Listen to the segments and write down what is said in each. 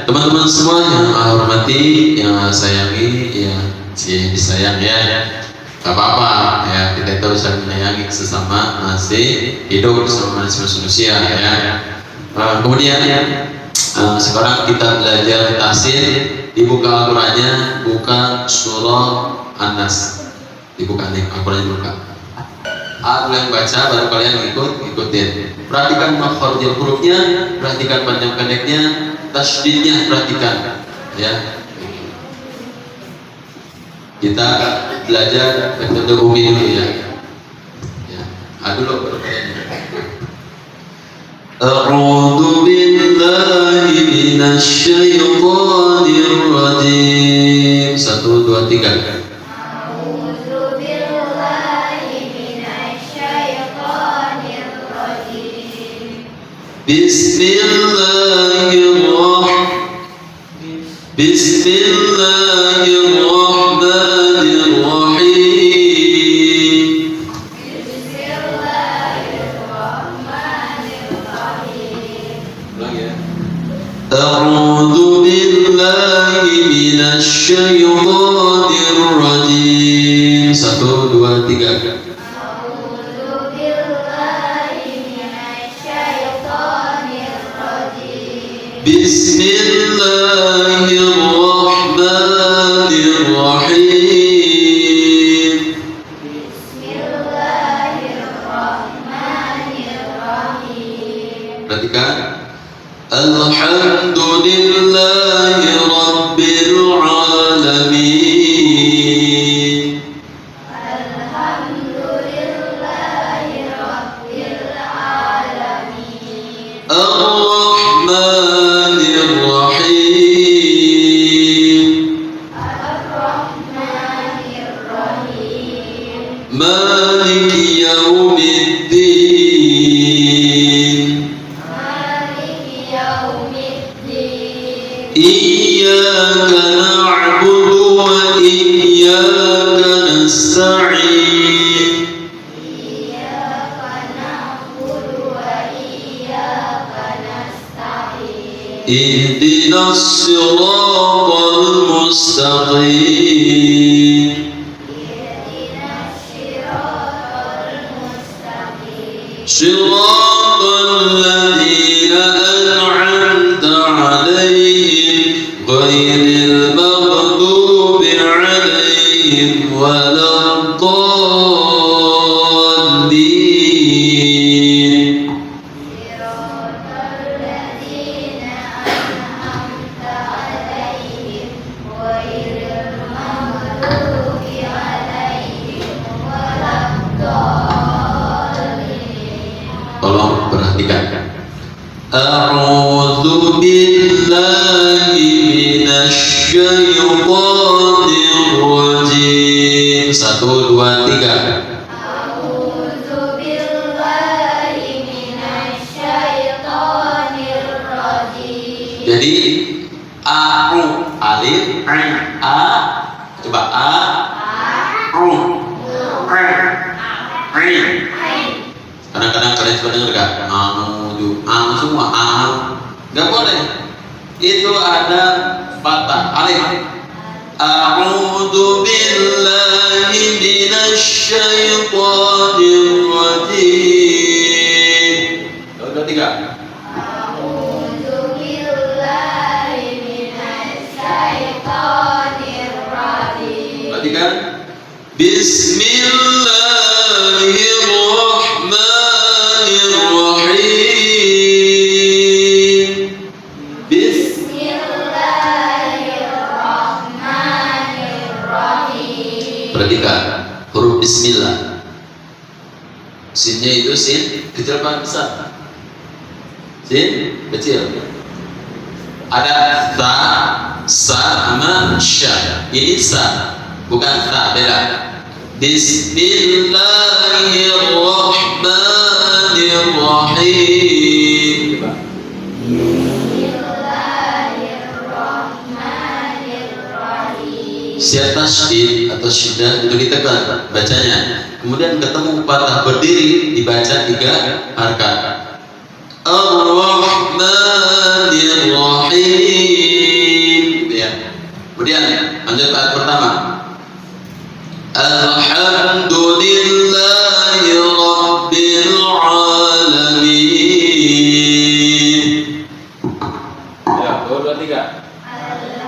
Teman-teman semua yang saya hormati, yang saya sayangi, ya disayang ya. Gak apa-apa ya, kita itu harus saling menyayangi sesama masih hidup bersama manusia ya. Kemudian sekarang kita belajar tafsir. Dibuka Al-Qurannya, buka surah An-Nas. Dibuka nih, Al-Qurannya buka. Aku yang baca, baru kalian ikutin. Perhatikan makhrajul hurufnya, perhatikan panjang pendeknya, tasydidnya perhatikan ya. Kita belajar metode Umi dulu ya. Dulu baru kalian. A'udzu billahi minasy syaithanir rajim. 1 2 3. A'udzu billahi minasy syaithanir rajim. Bismillahirrahmanirrahim. A'udzu billahi minasy syaithanir rajim. 1 2 3. A'udzu billahi minasy syaithanir rajim. Bismillahirrahmanirrahim. Bismillahirrahmanirrahim. Perhatikan. Alhamdulillahi rabbil alamin. Alhamdulillahi rabbil alamin. Ar-Rahmanir Rahim. Ar-Rahmanir Rahim. Maliki yaumiddin. Maliki yaumiddin. Iyyaka na'budu wa iyyaka nasta'in. Iyyaka na'budu wa iyyaka nasta'in. Ihdinas siratal mustaqim. Ihdinas siratal mustaqim. Siratal ladzina an'amta 'alaihim ghairil maghdubi 'alaihim waladdallin. Siratal ladzina an'amta 'alaihim ghairil maghdubi 'alaihim waladdallin. Tolong perhatikan. A'udzu billahi minasy syaithanir rajim. 1 2 3. A'udzu billahi minasy syaithanir rajim. Jadi alif a coba kadang-kadang kalian suka dengar gak? Semua gak boleh. Itu ada fathah alif. A'udzu billahi minasy syaithanir rajim. 2 3. A'udzu billahi minasy syaithanir rajim. Perhatikan. Bismillahirrahmanirrahim. Bismillahirrahmanirrahim. Perhatikan huruf bismillah. Sinnya itu sin kecil apa besar? Sin kecil. Ada ta, sa, sama sya. Ini sa, bukan ta, beda. Bismillahirrahmanirrahim. Bismillahirrahmanirrahim. Siap tasydid atau syiddah itu ditekan bacanya. Kemudian ketemu patah berdiri dibaca 3 harkat. Ar-Rahmanir Rahim. 1, 2, 3.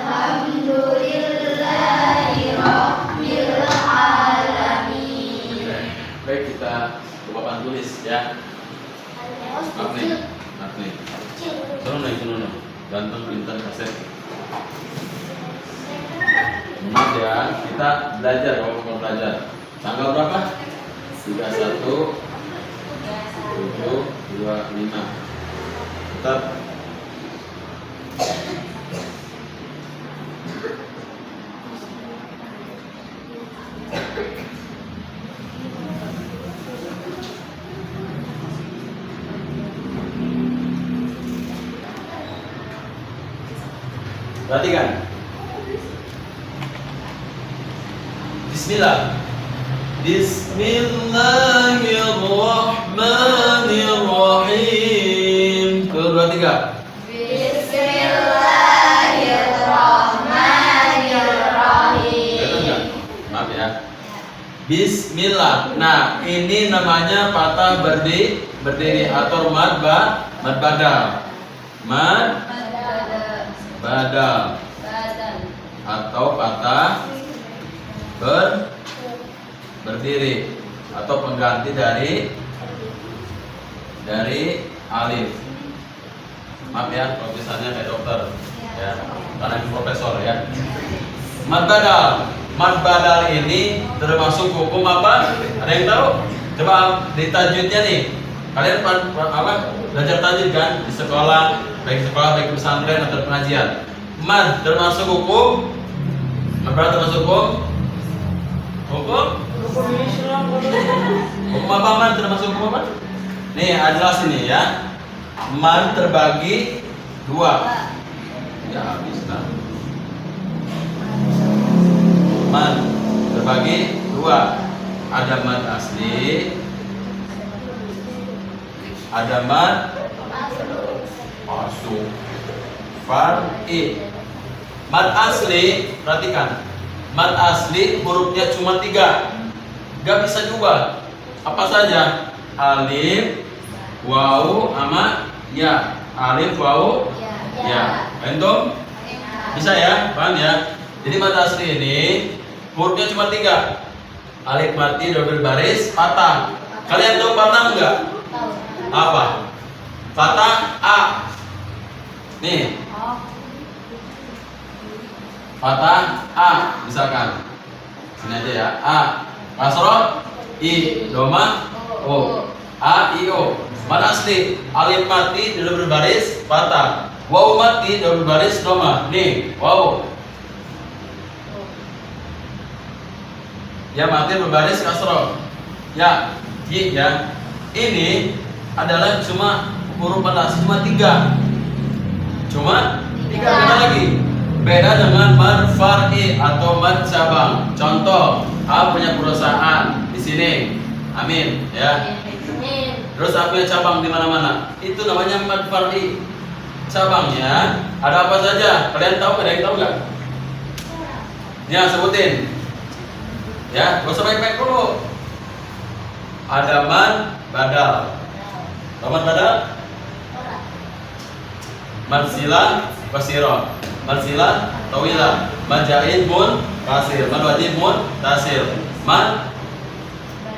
Alhamdulillahi Rabbil Alamin. Baik, kita coba papan tulis ya. Maaf nih. Sono nih. Ganteng, pintar, kaset. Maaf ya, kita belajar kalau mau belajar. Tanggal berapa? 31 7 2 5. Tetap. Perhatikan. Bismillah. Bismillahirrahmanirrahim. 1, 2, 3. Bismillahirrahmanirrahim. Kelihatan nggak? Maaf ya. Bismillah. Nah, ini namanya patah berdiri atau mad badal. Mad badal atau patah berdiri atau pengganti dari alif. Maaf ya, kalau misalnya kayak dokter ya, karena ini profesor ya. Mad badal ini termasuk hukum apa? Ada yang tahu? Coba di tajwidnya nih. Kalian belajar tajwid kan di sekolah, baik pesantren atau pengajian. Mad termasuk hukum. Mad badal termasuk hukum. Hukum apa mad termasuk hukum apa? Nih, jelas ini ya. Mad terbagi 2. Ya habis lah. Mad terbagi 2. Ada mad asli, ada mad masuk. Far'i. Mad asli, perhatikan. Mad asli hurufnya cuma 3. Gak bisa juga. Apa saja? Alif, waw, sama ya. Alif, waw, ya. Antum? Bisa ya? Paham ya? Jadi mad asli ini hurufnya cuma 3. Alif mati double baris patah. Kalian tahu patah enggak? Apa? Patah A. Nih. Patah A misalkan. Sini aja ya. A. Kasroh I. Doma O. A I O. Mad asli alif mati double baris patah. Waw mati double baris doma. Nih, waw. Ya mati berbaris kasroh. Ya, I ya. Ini adalah cuma huruf mad asli cuma 3. Cuma 3 beda lagi. Beda dengan mad far'i atau mad cabang. Contoh, A punya perusahaan di sini. Amin, ya. Terus A punya cabang di mana-mana. Itu namanya mad far'i. Cabangnya ada apa saja? Kalian tahu? Ada yang tahu nggak? Ya, sebutin. Ya, gak usah baik-baik dulu. Ada mad badal. Tahu mad badal? Mad sila qasira. Mad sila tawila. Mad jaid mun kasir. Mad wajib mun tasir. Mad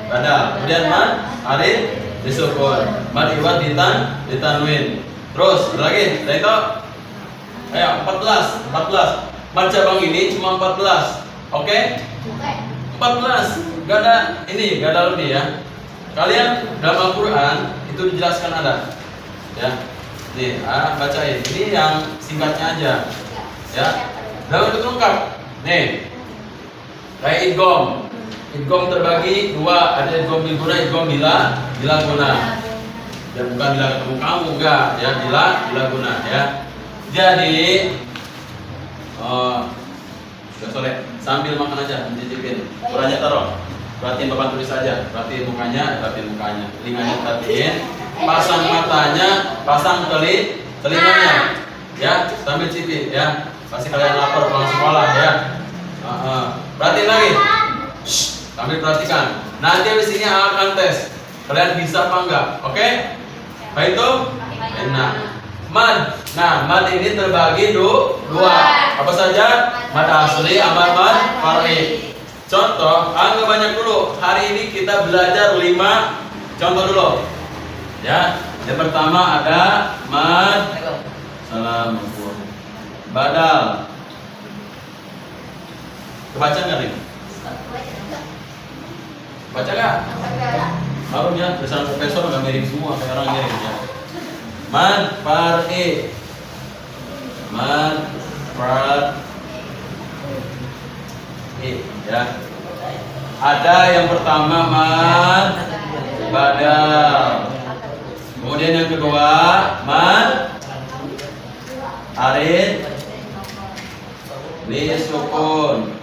badal. Kemudian mad alif disukun. Mad iwad ditanwin. Terus lagi, ada yang tahu? Ayo, 14. Mad cabang ini cuma 14. Oke? 14, gak ada lebih ya. Kalian dalam Al-Quran itu dijelaskan ada, ya. Nih, bacain. Ini yang singkatnya aja, ya. Dalam bentuk lengkap. Nih, kayak idgham. Idgham terbagi 2, ada idgham bil guna, idgham bila guna. Dan bukan bila ketemu kamu, enggak, ya. Bila guna, ya. Jadi, sudah sore, sambil makan aja, mencicipin. Kurangnya taruh, perhatiin papan tulis aja, perhatiin mukanya, telinganya perhatiin, pasang matanya, pasang telinganya, ya, sambil cipin, ya. Pasti kalian lapar pulang sekolah, ya. Perhatiin lagi, sambil perhatikan. Nanti habis ini akan tes, kalian bisa apa enggak, oke? Baik tuh, enak. Mad. Nah, mad ini terbagi dua. Apa saja? Mad asli sama mad far'i. Contoh, nggak banyak dulu. Hari ini kita belajar 5 contoh dulu. Ya, yang pertama ada mad salam badal. Kebaca nggak nih? Baca nggak? Harus ya, tulisan profesor nggak mirip semua, kayak orang mirip ya. Mad far'i. Mad far'i ya. Ada yang pertama mad badal. Kemudian yang kedua mad arid li sukun.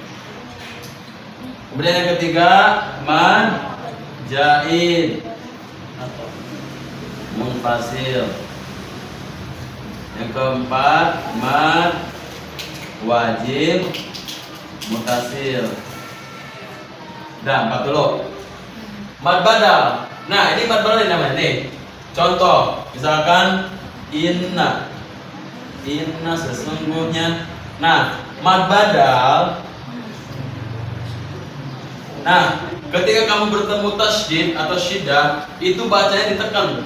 Kemudian yang ketiga mad jaid munfasil. Yang keempat mad wajib mutasil. Nah, 4 dulu. Mad badal. Nah, ini mad badal ini namanya nih. Contoh, misalkan inna. Inna sesungguhnya. Nah, mad badal. Nah, ketika kamu bertemu tasydid atau syiddah, itu bacanya ditekan.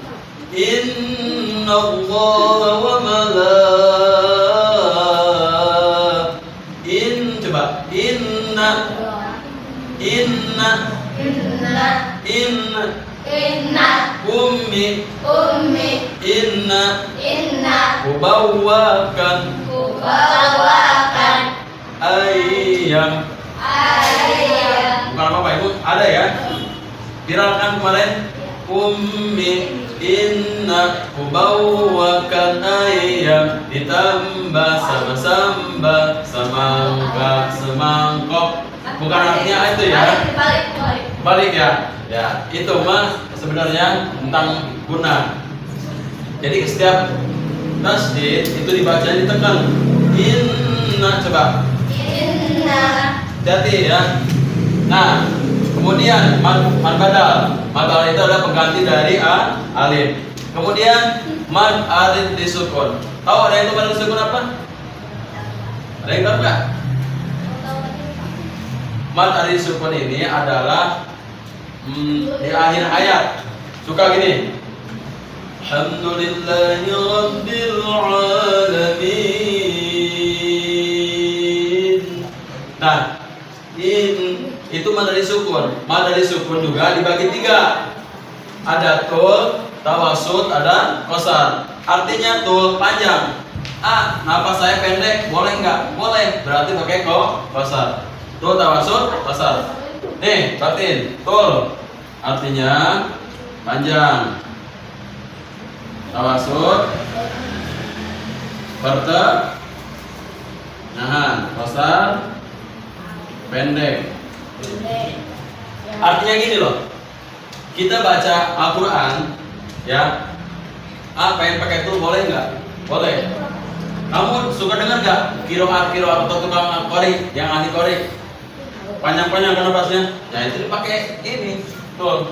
Inna Allah wa coba inna ummi inna mubawwakan ayyam. Bukan apa Ibu, ada ya. Viral kan kemarin. Ummi inna mubawwakan ayyam ditambah sama samba semangka semangkok. Bukan artinya itu ya. Balik ya. Ya, itu mah sebenarnya tentang guna. Jadi setiap tasydid itu dibaca ditekan. Inna coba. Inna. Jadi ya. Nah, kemudian mad badal. Mad badal itu adalah pengganti dari alif. Kemudian mad arid disukun. Tahu ada yang itu mad disukun apa? Ada yang tahu nggak? Mad arid disukun ini adalah di akhir ayat. Suka gini. Alhamdulillahi rabbil alamin. Nah, itu mad dari sukun. Mad dari sukun juga dibagi 3. Ada tul, tawasud, ada qasar. Artinya tul panjang. Nafas saya pendek, boleh nggak? Boleh. Berarti pakai qasar. Tul, tawasud, qasar. Nih, perhatiin. Tul artinya panjang. Tawasud pertengahan. Qasar pendek. Artinya gini loh. Kita baca Al-Quran ya. Pengen pakai tul boleh nggak? Boleh. Kamu suka dengar nggak kiroat atau tukang qori yang ahli qori panjang-panjang kan nafasnya? Nah itu dipakai ini tul.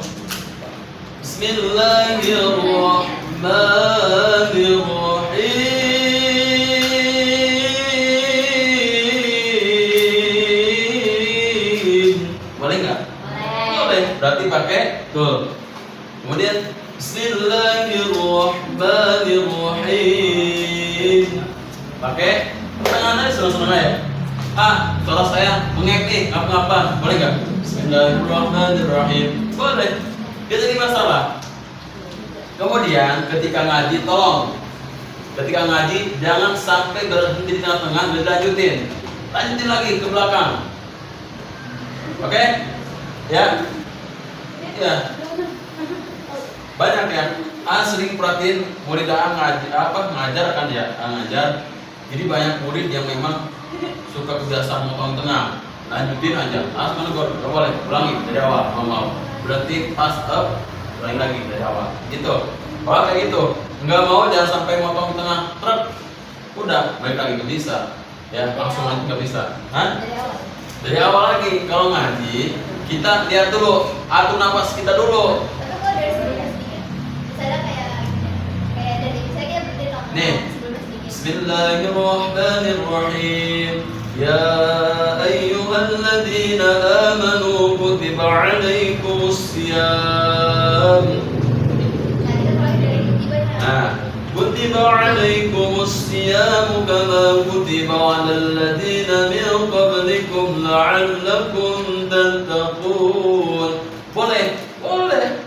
Bismillahirrahmanirrahim. Boleh nggak? Boleh. Berarti pakai tul. Kemudian Bismillahirrahmanirrahim. Pakai tangan aja senang-senang aja. Suara saya mengek nih, ngapa-ngapa, boleh nggak? Bismillahirrahmanirrahim. Boleh. Dia jadi masalah. Kemudian ketika ngaji, tolong. Ketika ngaji jangan sampai berhenti di tengah-tengah, dilanjutin. Lanjutin lagi ke belakang. Oke? Ya. Ya. Banyak yang sering perhatiin murid ngajar kan ya, ngajar. Jadi banyak murid yang memang suka kebiasaan motong tengah, lanjutin aja. Mana gak boleh, ulangi dari awal, mau berarti pas up, ulangi lagi dari awal. Gitu. Kalau kayak gitu, nggak mau jangan sampai motong tengah, truk, udah balik lagi nggak bisa. Ya langsung lanjut nggak bisa. Dari awal lagi. Kalau ngaji, kita lihat dulu, atur nafas kita dulu. Nih, Bismillahirrahmanirrahim. Ya ayyuhalladzina amanu kutiba alaikumus siyam. Nah, kutiba alaikumus siyam kama kutiba alal ladzina min qablikum la'allakum tattaqun. Boleh, boleh.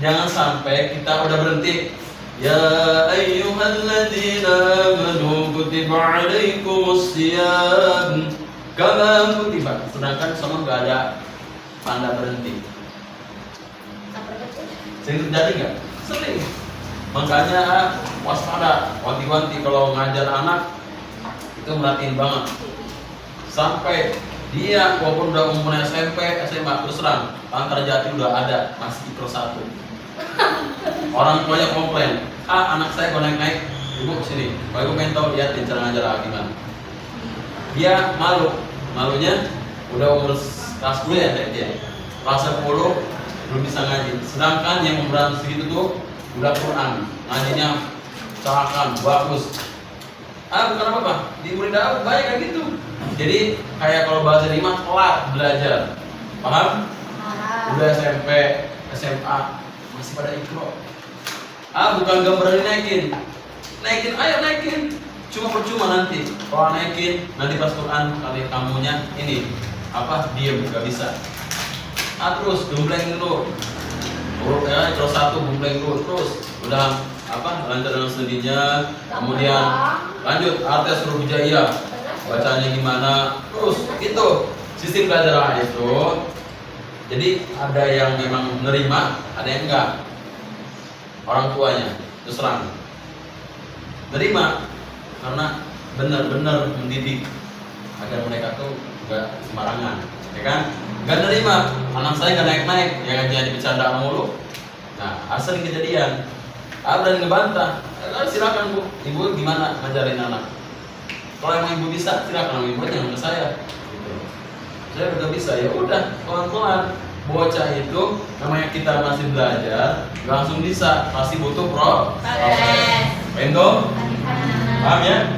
Jangan sampai kita udah berhenti. Ya ayyuhalladzina amanu kutiba alaikumus siyam kama kutiba. Sedangkan sama nggak ada tanda berhenti. Sering terjadi nggak? Sering. Makanya waspada, wanti-wanti kalau ngajar anak itu merhatiin banget. Sampai dia walaupun udah umurnya SMP, SMA terus terang antar jati udah ada masih pro 1. Orang tuanya komplain, anak saya kalau naik ibu sini, kalau ibu pengen tahu lihat cara ngajar gimana. Dia malunya udah umur kelas 10 ya dia, kelas 10 belum bisa ngaji. Sedangkan yang umuran segitu tuh udah Quran, ngajinya carakan bagus. Bukan apa-apa, di murid dakwah banyak kayak gitu. Jadi kayak kalau bahasa lima telat belajar, paham? Udah SMP, SMA masih pada ikro. Bukan gambar dinaikin, ayo naikin. Cuma percuma nanti. Kalau naikin nanti pas Quran kali kamunya ini diem nggak bisa. Terus gembleng dulu. Huruf terus 1 gembleng dulu terus. Udah lancar dengan sendirinya. Kemudian lanjut artes huruf hijaiyah. Bacanya gimana? Terus itu sistem belajar itu. Jadi ada yang memang menerima, ada yang enggak. Orang tuanya terus terang nerima karena benar-benar mendidik agar mereka tuh enggak sembarangan, ya kan? Enggak nerima anak saya enggak naik-naik, ya jadi bercanda mulu. Nah, sering kejadian. Dan ngebantah. Silakan Bu, Ibu gimana ngajarin anak? Kalau emang Ibu bisa, silakan Ibu jangan ke saya. Gitu. Saya udah bisa, ya udah pelan-pelan. Bocah itu namanya kita masih belajar, langsung bisa, pasti butuh proses. Paham? Paham ya?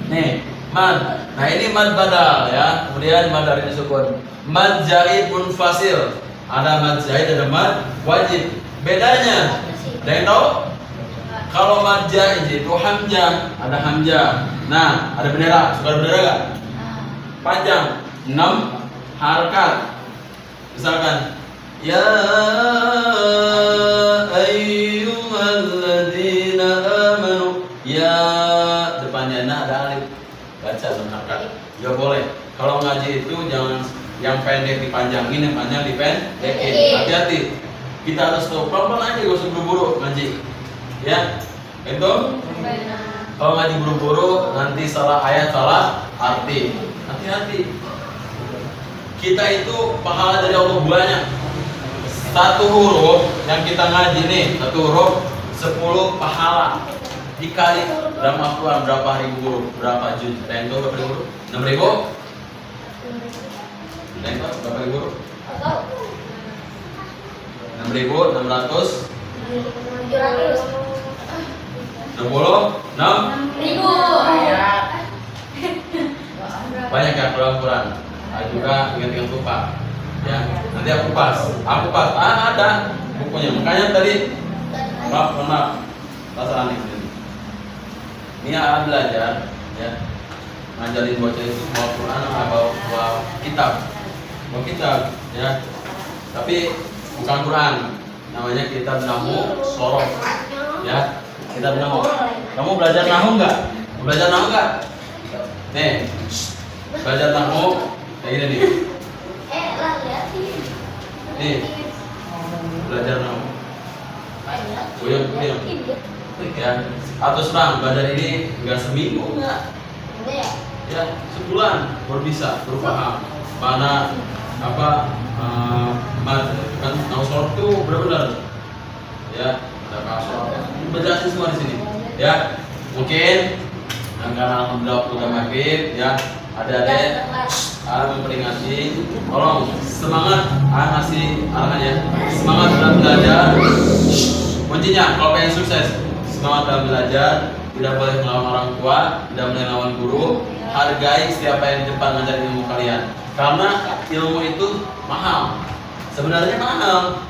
Nih, mad. Nah ini mad badal ya. Kemudian mad dari sukun. Mad zaid munfasil. Ada mad zaid, ada mad wajib. Bedanya, ada yang tahu? Kalau mad zaid itu hamzah, ada hamzah. Nah, ada bendera. Suka ada bendera nggak? Panjang, 6 harakat. Misalkan ya ayyuhalladzina amanu, ya depannya ada alif, baca dengan ya boleh. Kalau ngaji itu jangan yang pendek dipanjangin, yang panjang dipendekin. Hati-hati, kita harus tahu pelan-pelan aja, gak usah buru-buru ngaji ya. Itu kalau ngaji buru-buru nanti salah ayat, salah arti. Hati-hati. Kita itu pahala dari Allah banyak. Satu huruf yang kita ngaji nih, satu huruf 10 pahala. Dikali berapa Quran, berapa ribu huruf, berapa juz? Tentu berapa ribu huruf? 6.000? Tentu berapa ribu huruf? 6.600? 60? 6? Banyak ya kalau Quran. Juga ingat-ingat lupa ya, nanti aku pas ada bukunya, makanya tadi maaf pasal ini belajar ya, ngajarin bocah itu bawa Quran atau bawa kitab ya, tapi bukan Quran, namanya kitab Nahu Sorof ya, kitab Nahu. Kamu belajar Nahu nggak? Nih, belajar Nahu kayak gini nih. Nih, belajar Nahu. Goyang ya. Atau serang belajar ini enggak seminggu enggak. Ya, sebulan baru bisa, baru paham. Mana kan Nahu Sorof itu benar-benar ya, ada kasor. Belajar semua di sini. Ya, mungkin karena alhamdulillah udah maghrib ya, ada memperingati, tolong semangat, ngasih arahan ya, semangat dalam belajar. Kuncinya kalau pengen sukses, semangat dalam belajar, tidak boleh melawan orang tua, tidak boleh melawan guru. Hargai siapa yang di depan mengajar ilmu kalian, karena ilmu itu mahal. Sebenarnya mahal,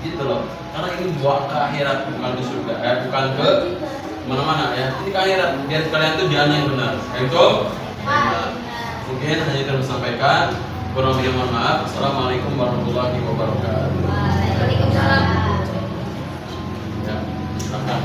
gitu loh. Karena ini buat ke akhirat, bukan ke surga, bukan ke mana-mana ya. Ini ke akhirat, biar kalian tuh jalan yang benar. Itu mungkin hanya itu yang disampaikan. Kurang lebih mohon maaf. Assalamualaikum warahmatullahi wabarakatuh. Waalaikumsalam. Ya, silakan.